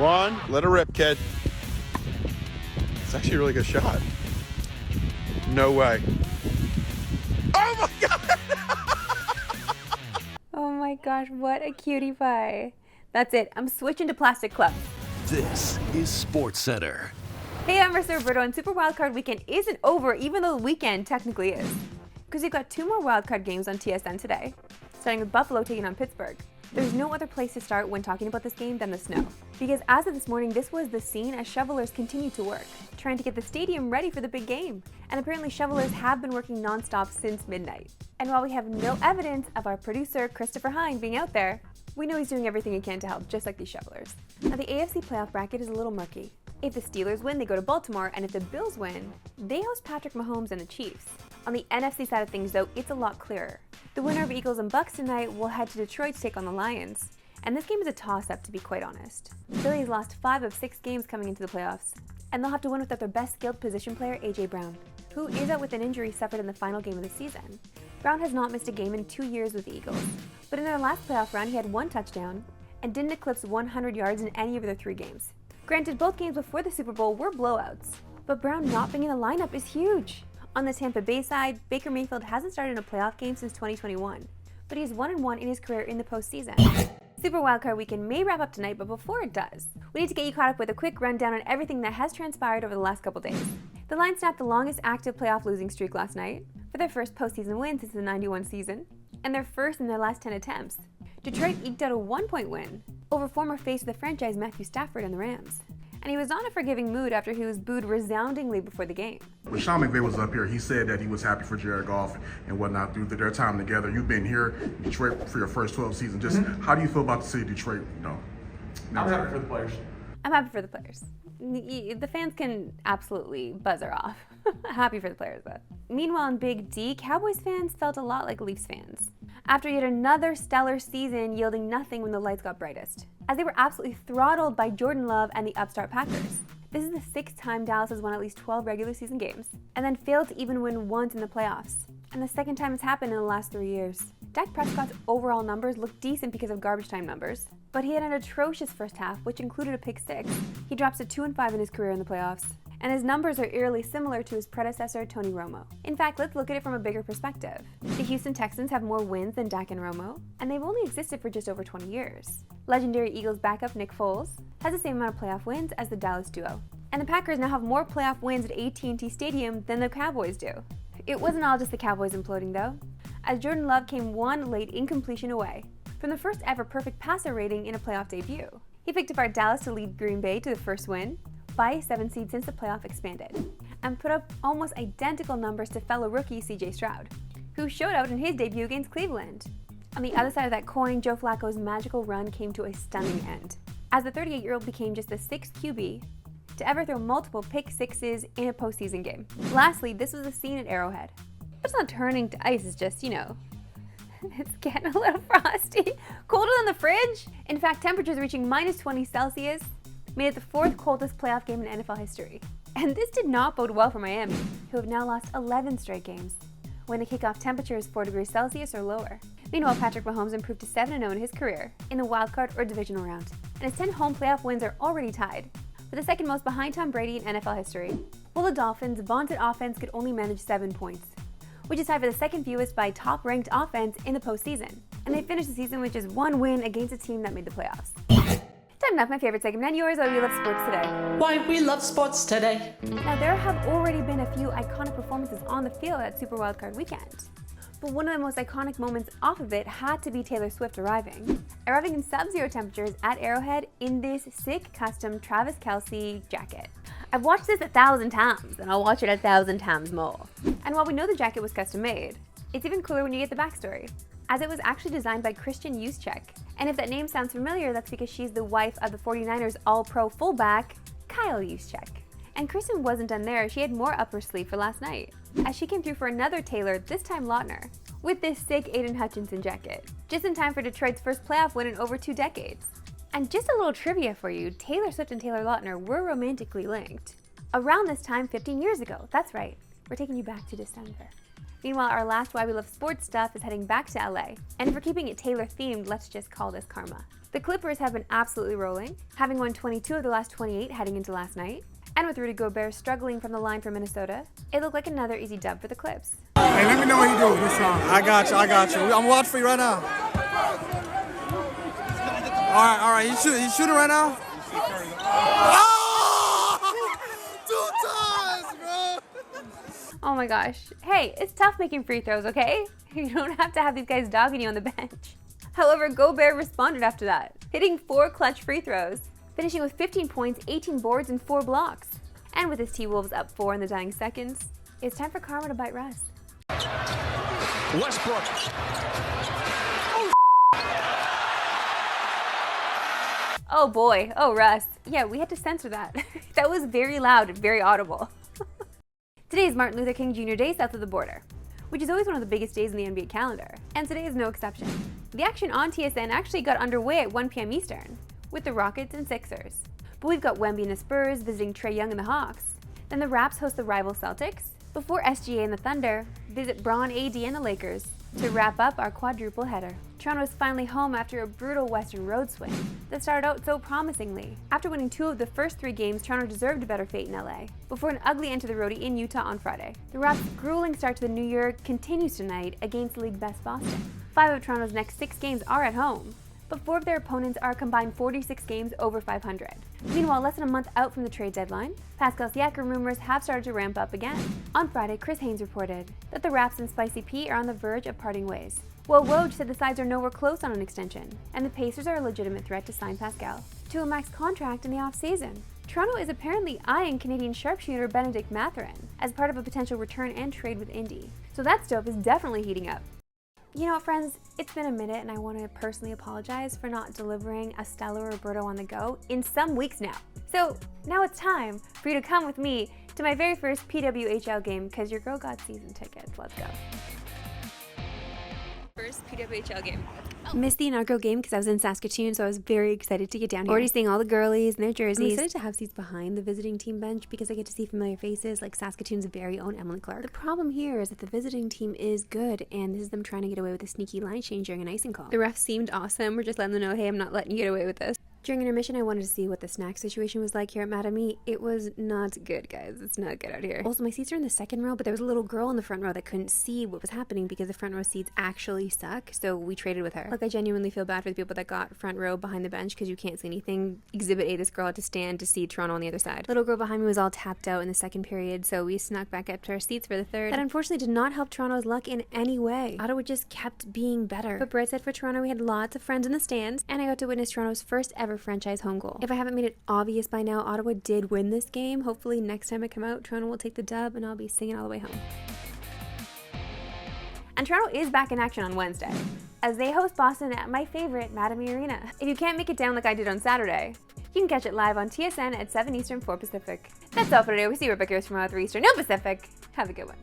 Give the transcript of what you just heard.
One, let her rip, kid. It's actually a really good shot. No way. Oh my God! Oh my gosh, what a cutie pie. That's it, I'm switching to plastic clubs. This is Sportscentre. Hey, I'm Marissa Roberto, and Super Wildcard Weekend isn't over, even though the weekend technically is. Because we've got 2 more wildcard games on TSN today, starting with Buffalo taking on Pittsburgh. There's no other place to start when talking about this game than the snow. Because as of this morning, this was the scene as shovelers continue to work, trying to get the stadium ready for the big game. And apparently shovelers have been working non-stop since midnight. And while we have no evidence of our producer, Christopher Hine, being out there, we know he's doing everything he can to help, just like these shovelers. Now the AFC playoff bracket is a little murky. If the Steelers win, they go to Baltimore, and if the Bills win, they host Patrick Mahomes and the Chiefs. On the NFC side of things, though, it's a lot clearer. The winner of Eagles and Bucks tonight will head to Detroit to take on the Lions. And this game is a toss-up, to be quite honest. Philly's lost 5 of 6 games coming into the playoffs, and they'll have to win without their best skilled position player, A.J. Brown, who is out with an injury suffered in the final game of the season. Brown has not missed a game in 2 years with the Eagles, but in their last playoff run, he had 1 touchdown and didn't eclipse 100 yards in any of their 3 games. Granted, both games before the Super Bowl were blowouts, but Brown not being in the lineup is huge. On the Tampa Bay side, Baker Mayfield hasn't started in a playoff game since 2021, but he is 1-1 in his career in the postseason. Super Wildcard Weekend may wrap up tonight, but before it does, we need to get you caught up with a quick rundown on everything that has transpired over the last couple days. The Lions snapped the longest active playoff losing streak last night, for their first postseason win since the '91 season, and their first in their last 10 attempts. Detroit eked out a 1-point win over former face of the franchise Matthew Stafford and the Rams. And he was not in a forgiving mood after he was booed resoundingly before the game. When Sean McVay was up here, he said that he was happy for Jared Goff and whatnot through their time together. You've been here in Detroit for your first 12 seasons. Just how do you feel about the city of Detroit? I'm happy for the players. I'm happy for the players. The fans can absolutely buzz her off. Happy for the players, though. Meanwhile, in Big D, Cowboys fans felt a lot like Leafs fans, after yet another stellar season yielding nothing when the lights got brightest, as they were absolutely throttled by Jordan Love and the upstart Packers. This is the 6th time Dallas has won at least 12 regular season games, and then failed to even win once in the playoffs, and the 2nd time it's happened in the last 3 years. Dak Prescott's overall numbers look decent because of garbage time numbers, but he had an atrocious first half, which included a pick 6. He drops to 2-5 in his career in the playoffs, and his numbers are eerily similar to his predecessor, Tony Romo. In fact, let's look at it from a bigger perspective. The Houston Texans have more wins than Dak and Romo, and they've only existed for just over 20 years. Legendary Eagles backup Nick Foles has the same amount of playoff wins as the Dallas duo. And the Packers now have more playoff wins at AT&T Stadium than the Cowboys do. It wasn't all just the Cowboys imploding, though, as Jordan Love came 1 late incompletion away from the first ever perfect passer rating in a playoff debut. He picked apart Dallas to lead Green Bay to the first win by a 7 seed since the playoff expanded, and put up almost identical numbers to fellow rookie CJ Stroud, who showed out in his debut against Cleveland. On the other side of that coin, Joe Flacco's magical run came to a stunning end, as the 38-year-old became just the 6th QB to ever throw multiple pick 6s in a postseason game. Lastly, this was a scene at Arrowhead. It's not turning to ice, it's just, it's getting a little frosty. Colder than the fridge? In fact, temperatures reaching -20 Celsius made it the 4th coldest playoff game in NFL history. And this did not bode well for Miami, who have now lost 11 straight games, when the kickoff temperature is 4 degrees Celsius or lower. Meanwhile, Patrick Mahomes improved to 7-0 in his career in the wildcard or divisional round, and his 10 home playoff wins are already tied for the 2nd most behind Tom Brady in NFL history, while the Dolphins' vaunted offense could only manage 7 points, which is tied for the 2nd fewest by top-ranked offense in the postseason. And they finished the season with just 1 win against a team that made the playoffs. Time enough, my favorite segment, and yours, Why We Love Sports Today. Why we love sports today. Now, there have already been a few iconic performances on the field at Super Wildcard Weekend, but one of the most iconic moments off of it had to be Taylor Swift arriving in sub-zero temperatures at Arrowhead in this sick custom Travis Kelce jacket. I've watched this 1,000 times, and I'll watch it 1,000 times more. And while we know the jacket was custom made, it's even cooler when you get the backstory, as it was actually designed by Christian Juszczyk. And if that name sounds familiar, that's because she's the wife of the 49ers All-Pro fullback, Kyle Juszczyk. And Kristen wasn't done there, she had more up her sleeve for last night, as she came through for another Taylor, this time Lautner, with this sick Aiden Hutchinson jacket, just in time for Detroit's first playoff win in over 2 decades. And just a little trivia for you, Taylor Swift and Taylor Lautner were romantically linked around this time 15 years ago. That's right, we're taking you back to December. Meanwhile, our last Why We Love Sports stuff is heading back to LA. And for keeping it Taylor themed, let's just call this karma. The Clippers have been absolutely rolling, having won 22 of the last 28 heading into last night. And with Rudy Gobert struggling from the line for Minnesota, it looked like another easy dub for the Clips. Hey, let me know what you do this song. I got you. I'm watching for you right now. All right. He's shooting right now. Oh! 2 times, bro. Oh my gosh. Hey, it's tough making free throws, okay? You don't have to have these guys dogging you on the bench. However, Gobert responded after that, hitting 4 clutch free throws, finishing with 15 points, 18 boards, and 4 blocks. And with his T-Wolves up 4 in the dying seconds, it's time for karma to bite Russ. Westbrook. Oh boy, oh Russ. Yeah, we had to censor that. That was very loud and very audible. Today is Martin Luther King Jr. Day south of the border, which is always one of the biggest days in the NBA calendar, and today is no exception. The action on TSN actually got underway at 1 p.m. Eastern, with the Rockets and Sixers. But we've got Wemby and the Spurs visiting Trae Young and the Hawks. Then the Raps host the rival Celtics, before SGA and the Thunder visit Bron, AD, and the Lakers to wrap up our quadruple header. Toronto is finally home after a brutal Western road swing that started out so promisingly. After winning 2 of the first 3 games, Toronto deserved a better fate in LA, before an ugly end to the roadie in Utah on Friday. The Raps' grueling start to the new year continues tonight against league best Boston. 5 of Toronto's next 6 games are at home, but 4 of their opponents are a combined 46 games over 500. Meanwhile, less than a month out from the trade deadline, Pascal Siakam rumors have started to ramp up again. On Friday, Chris Haynes reported that the Raps and Spicy P are on the verge of parting ways, while Woj said the sides are nowhere close on an extension, and the Pacers are a legitimate threat to sign Pascal to a max contract in the offseason. Toronto is apparently eyeing Canadian sharpshooter Benedict Mathurin as part of a potential return and trade with Indy. So that stuff is definitely heating up. You know what, friends? It's been a minute, and I want to personally apologize for not delivering a Stella Roberto on the go in some weeks now. So now it's time for you to come with me to my very first PWHL game, because your girl got season tickets. Let's go. First PWHL game. Missed the inaugural game because I was in Saskatoon, so I was very excited to get down here. Already seeing all the girlies and their jerseys. I'm excited to have seats behind the visiting team bench because I get to see familiar faces like Saskatoon's very own Emily Clark. The problem here is that the visiting team is good, and this is them trying to get away with a sneaky line change during an icing call. The refs seemed awesome. We're just letting them know, hey, I'm not letting you get away with this. During intermission, I wanted to see what the snack situation was like here at Madame E. It was not good, guys. It's not good out here. Also, my seats are in the second row, but there was a little girl in the front row that couldn't see what was happening because the front row seats actually suck, so we traded with her. Like, I genuinely feel bad for the people that got front row behind the bench because you can't see anything. Exhibit A, this girl had to stand to see Toronto on the other side. The little girl behind me was all tapped out in the second period, so we snuck back up to our seats for the third. That unfortunately did not help Toronto's luck in any way. Ottawa just kept being better. But bright side for Toronto, we had lots of friends in the stands, and I got to witness Toronto's first ever franchise home goal. If I haven't made it obvious by now, Ottawa did win this game. Hopefully next time I come out, Toronto will take the dub and I'll be singing all the way home. And Toronto is back in action on Wednesday, as they host Boston at my favorite Madame E Arena. If you can't make it down like I did on Saturday, you can catch it live on TSN at 7 Eastern, 4 Pacific. That's all for today. We see you right back here tomorrow at 3 Eastern, no Pacific. Have a good one.